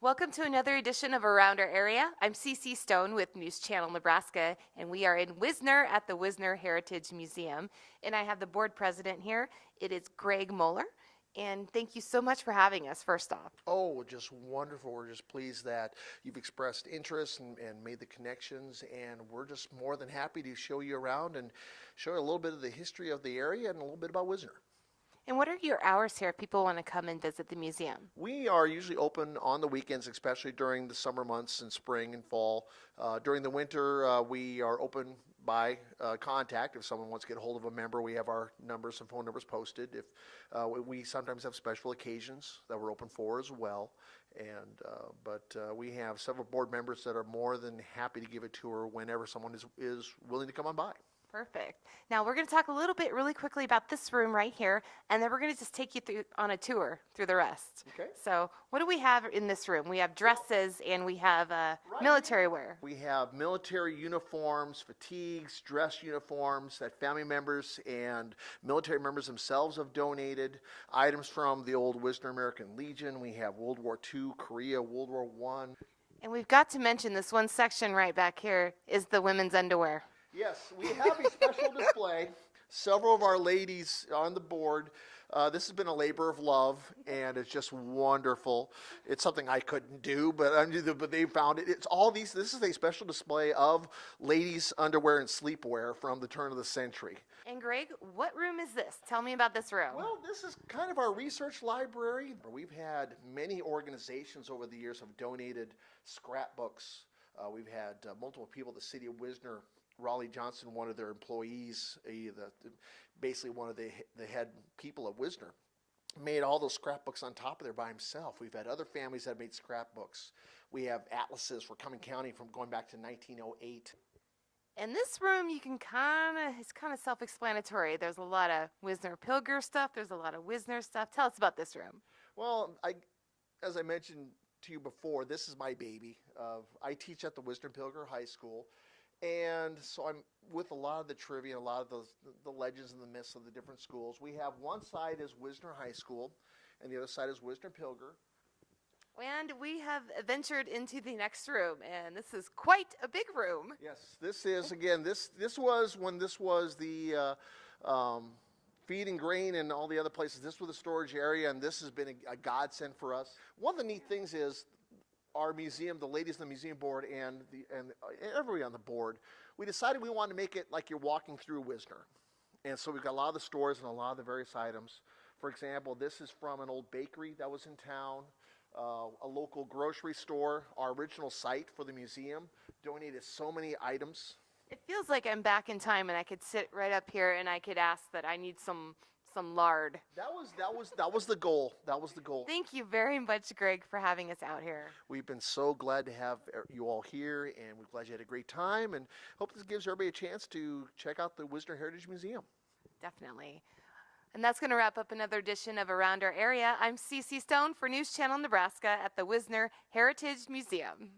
Welcome to another edition of Around Our Area. I'm Cece Stone with News Channel Nebraska, and we are in Wisner at the Wisner Heritage Museum. And I have the board president here. It is Greg Moeller. And thank you so much for having us, first off. Oh, just wonderful. We're just pleased that you've expressed interest and made the connections, and we're just more than happy to show you around and show you a little bit of the history of the area and a little bit about Wisner. And what are your hours here if people want to come and visit the museum? We are usually open on the weekends, especially during the summer months and spring and fall. During the winter, we are open by contact. If someone wants to get a hold of a member, we have our numbers and phone numbers posted. If we sometimes have special occasions that we're open for as well. But we have several board members that are more than happy to give a tour whenever someone is willing to come on by. Perfect. Now we're going to talk a little bit really quickly about this room right here, and then we're going to just take you through on a tour through the rest. Okay. So what do we have in this room? We have dresses and we have military wear. We have military uniforms, fatigues, dress uniforms that family members and military members themselves have donated. Items from the old Wisner American Legion. We have World War II, Korea, World War I. And we've got to mention this one section right back here is the women's underwear. Yes, we have a special display. Several of our ladies on the board. This has been a labor of love, and it's just wonderful. It's something I couldn't do, but they found it. It's all these. This is a special display of ladies' underwear and sleepwear from the turn of the century. And Greg, what room is this? Tell me about this room. Well, this is kind of our research library. We've had many organizations over the years have donated scrapbooks. We've had multiple people. The city of Wisner. Raleigh Johnson, one of their employees, basically one of the head people at Wisner, made all those scrapbooks on top of there by himself. We've had other families that made scrapbooks. We have atlases for Cumming County from going back to 1908. In this room, it's kind of self-explanatory. There's a lot of Wisner Pilger stuff. There's a lot of Wisner stuff. Tell us about this room. Well, as I mentioned to you before, this is my baby. I teach at the Wisner Pilger High School. And so I'm with a lot of the trivia and a lot of the legends and the myths of the different schools. We have one side is Wisner High School, and the other side is Wisner Pilger. And we have ventured into the next room, and this is quite a big room. Yes, this is, again, this was when this was the feed and grain and all the other places. This was the storage area, and this has been a godsend for us. One of the neat things is our museum, the ladies in the museum board, and everybody on the board, we decided we wanted to make it like you're walking through Wisner. And so we've got a lot of the stores and a lot of the various items. For example, this is from an old bakery that was in town, a local grocery store. Our original site for the museum donated so many items. It feels like I'm back in time, and I could sit right up here and I could ask that I need some lard. That was the goal. That was the goal. Thank you very much, Greg, for having us out here. We've been so glad to have you all here, and we're glad you had a great time, and hope this gives everybody a chance to check out the Wisner Heritage Museum. Definitely. And that's going to wrap up another edition of Around Our Area. I'm Cece Stone for News Channel Nebraska at the Wisner Heritage Museum.